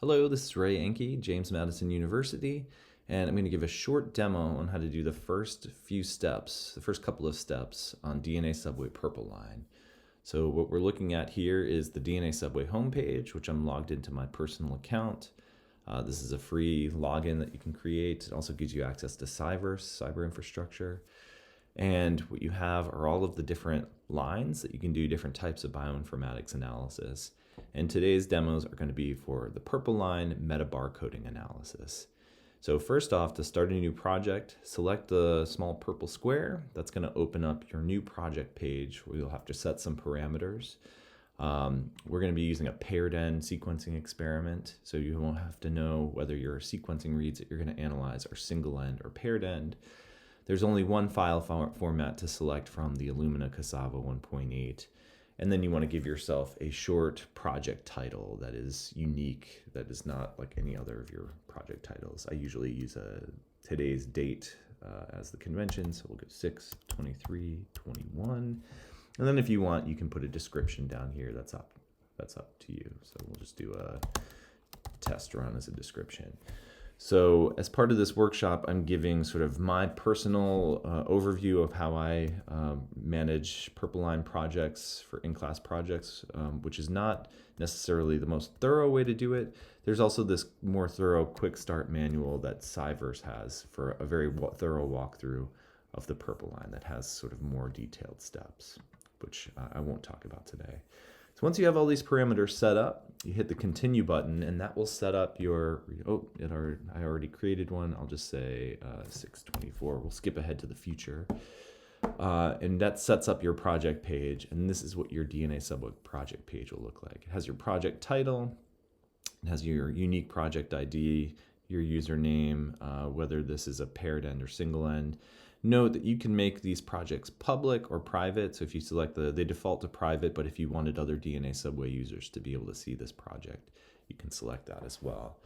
Hello, this is Ray Enke, James Madison University, and I'm going to give a short demo on how to do the first few steps, the first couple of steps on DNA Subway Purple Line. So what we're looking at here is the DNA Subway homepage, which I'm logged into my personal account. This is a free login that you can create. It also gives you access to cyber infrastructure. And what you have are all of the different lines that you can do different types of bioinformatics analysis. And today's demos are going to be for the purple line metabarcoding analysis. So first off, to start a new project, select the small purple square. That's going to open up your new project page where you'll have to set some parameters. We're going to be using a paired end sequencing experiment, so you won't have to know whether your sequencing reads that you're going to analyze are single end or paired end. There's only one file format to select from, the Illumina Cassava 1.8. And then you want to give yourself a short project title that is unique, that is not like any other of your project titles. I usually use today's date as the convention, so we'll go 6/23/21. And then if you want, you can put a description down here. That's up to you. So we'll just do a test run as a description. So as part of this workshop, I'm giving sort of my personal overview of how I manage Purple Line projects for in-class projects, which is not necessarily the most thorough way to do it. There's also this more thorough quick start manual that Cyverse has for a very thorough walkthrough of the Purple Line that has sort of more detailed steps, which I won't talk about today. So once you have all these parameters set up, you hit the continue button and that will set up your, I already created one. I'll just say 6/24. We'll skip ahead to the future. And that sets up your project page. And this is what your DNA Subway project page will look like. It has your project title. It has your unique project ID, your username, whether this is a paired end or single end. Note that you can make these projects public or private. So if you select they default to private, but if you wanted other DNA Subway users to be able to see this project, you can select that as well.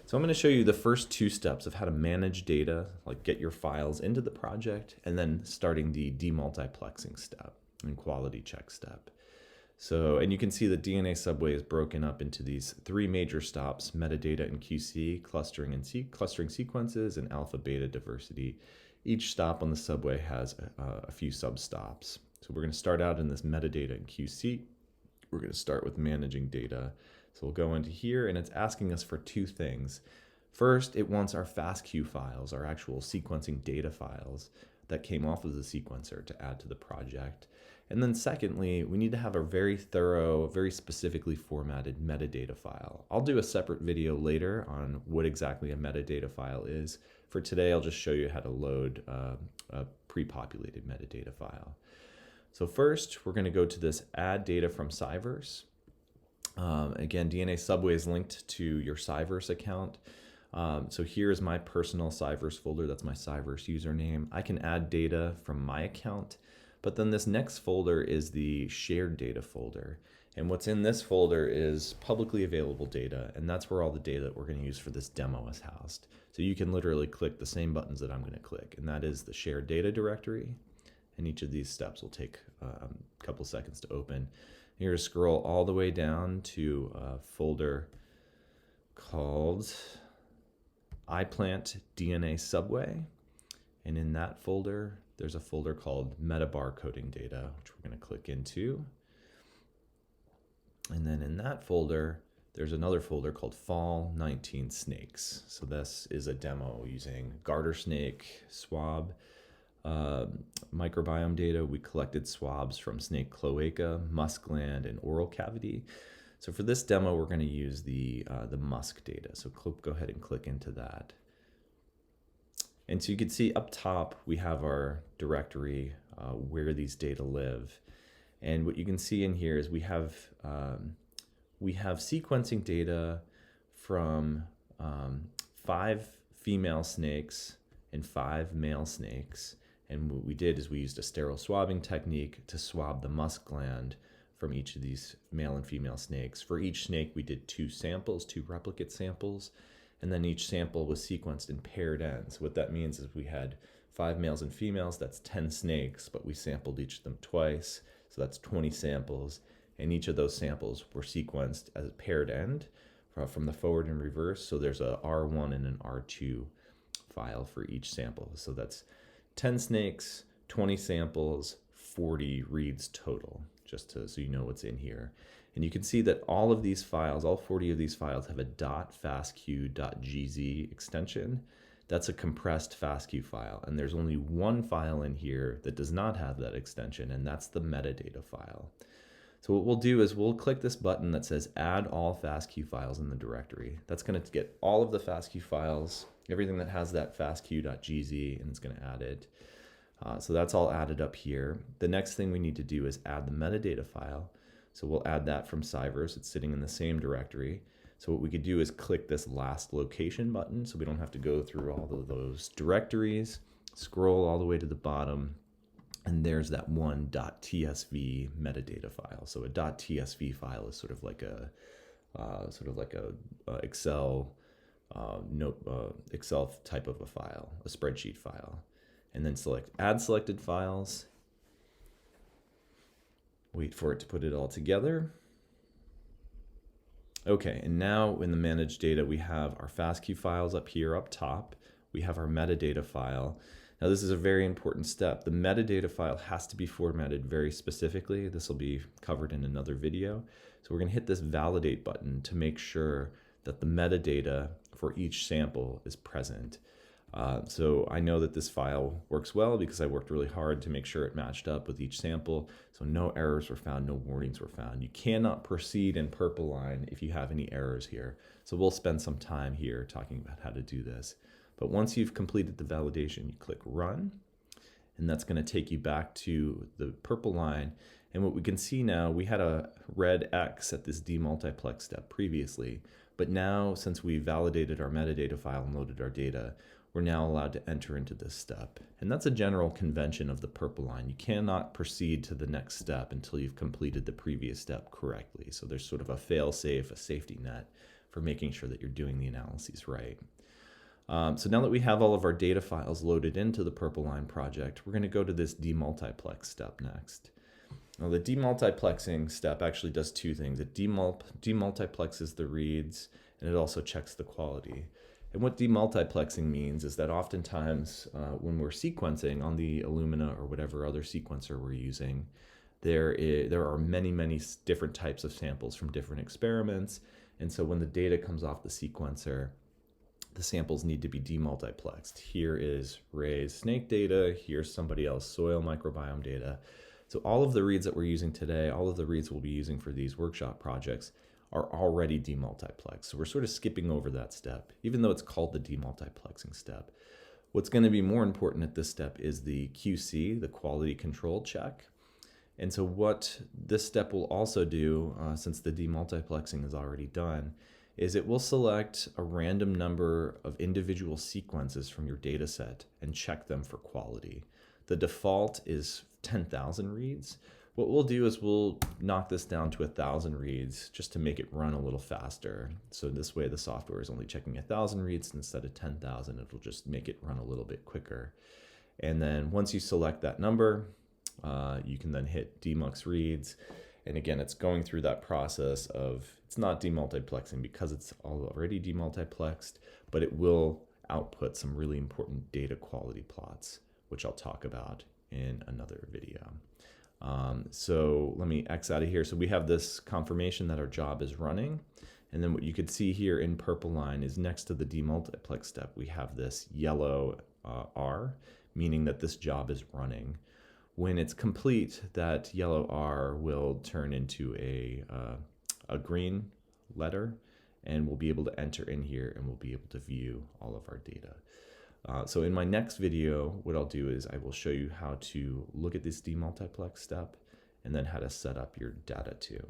So I'm going to show you the first two steps of how to manage data, like get your files into the project, and then starting the demultiplexing step and quality check step. So, and you can see the DNA Subway is broken up into these three major stops: metadata and QC, clustering sequences, and alpha beta diversity. Each stop on the subway has a few sub-stops. So we're going to start out in this metadata and QC. We're going to start with managing data. So we'll go into here, and it's asking us for two things. First, it wants our fastq files, our actual sequencing data files that came off of the sequencer to add to the project. And then secondly, we need to have a very thorough, very specifically formatted metadata file. I'll do a separate video later on what exactly a metadata file is. For today, I'll just show you how to load a pre-populated metadata file. So first, we're going to go to this add data from Cyverse. Again, DNA Subway is linked to your Cyverse account. So here's my personal Cyverse folder. That's my Cyverse username. I can add data from my account. But then this next folder is the shared data folder. And what's in this folder is publicly available data, and that's where all the data that we're going to use for this demo is housed. So you can literally click the same buttons that I'm going to click, and that is the shared data directory. And each of these steps will take a couple seconds to open. You're going to scroll all the way down to a folder called iPlant DNA Subway. And in that folder, there's a folder called metabarcoding data, which we're going to click into. And then in that folder, there's another folder called Fall 19 Snakes. So this is a demo using garter snake swab microbiome data. We collected swabs from snake cloaca, musk gland, and oral cavity. So for this demo, we're going to use the musk data. So go ahead and click into that. And so you can see up top, we have our directory where these data live. And what you can see in here is we have sequencing data from 5 female snakes and 5 male snakes. And what we did is we used a sterile swabbing technique to swab the musk gland from each of these male and female snakes. For each snake, we did 2 samples, 2 replicate samples. And then each sample was sequenced in paired ends. What that means is we had 5 males and females, that's 10 snakes, but we sampled each of them twice, so that's 20 samples. And each of those samples were sequenced as a paired end from the forward and reverse. So there's a R1 and an R2 file for each sample. So that's 10 snakes, 20 samples, 40 reads total, just so you know what's in here. And you can see that all of these files, all 40 of these files have a .fastq.gz extension. That's a compressed fastq file. And there's only one file in here that does not have that extension, and that's the metadata file. So what we'll do is we'll click this button that says add all fastq files in the directory. That's going to get all of the fastq files, everything that has that fastq.gz, and it's going to add it. So that's all added up here. The next thing we need to do is add the metadata file. So we'll add that from Cyverse. It's sitting in the same directory. So what we could do is click this last location button so we don't have to go through all of those directories, scroll all the way to the bottom, and there's that one .tsv metadata file. So a .tsv file is sort of like a Excel Excel type of a file, a spreadsheet file. And then select add selected files. Wait for it to put it all together. Okay, and now in the managed data, we have our fastq files up here up top. We have our metadata file. Now this is a very important step. The metadata file has to be formatted very specifically. This will be covered in another video. So we're gonna hit this validate button to make sure that the metadata for each sample is present. So I know that this file works well because I worked really hard to make sure it matched up with each sample. So no errors were found, no warnings were found. You cannot proceed in purple line if you have any errors here. So we'll spend some time here talking about how to do this. But once you've completed the validation, you click run, and that's going to take you back to the purple line. And what we can see now, we had a red X at this demultiplex step previously, but now since we validated our metadata file and loaded our data, we're now allowed to enter into this step. And that's a general convention of the purple line. You cannot proceed to the next step until you've completed the previous step correctly. So there's sort of a fail-safe, a safety net for making sure that you're doing the analyses right. So now that we have all of our data files loaded into the purple line project, we're going to go to this demultiplex step next. Now the demultiplexing step actually does two things. It demultiplexes the reads, and it also checks the quality. And what demultiplexing means is that oftentimes when we're sequencing on the Illumina or whatever other sequencer we're using, there are many different types of samples from different experiments. And so when the data comes off the sequencer, the samples need to be demultiplexed. Here is Ray's snake data, here's somebody else soil microbiome data. So all of the reads that we're using today, all of the reads we'll be using for these workshop projects are already demultiplexed. So we're sort of skipping over that step, even though it's called the demultiplexing step. What's going to be more important at this step is the QC, the quality control check. And so what this step will also do, since the demultiplexing is already done, is it will select a random number of individual sequences from your data set and check them for quality. The default is 10,000 reads. What we'll do is we'll knock this down to 1,000 reads just to make it run a little faster. So this way the software is only checking 1,000 reads instead of 10,000. It'll just make it run a little bit quicker. And then once you select that number, you can then hit demux reads. And again, it's going through that process of, it's not demultiplexing because it's already demultiplexed, but it will output some really important data quality plots, which I'll talk about in another video. So let me X out of here. So we have this confirmation that our job is running. And then what you could see here in purple line is next to the demultiplex step, we have this yellow R, meaning that this job is running. When it's complete, that yellow R will turn into a green letter, and we'll be able to enter in here and we'll be able to view all of our data. So in my next video, what I'll do is I will show you how to look at this demultiplex step and then how to set up your data too.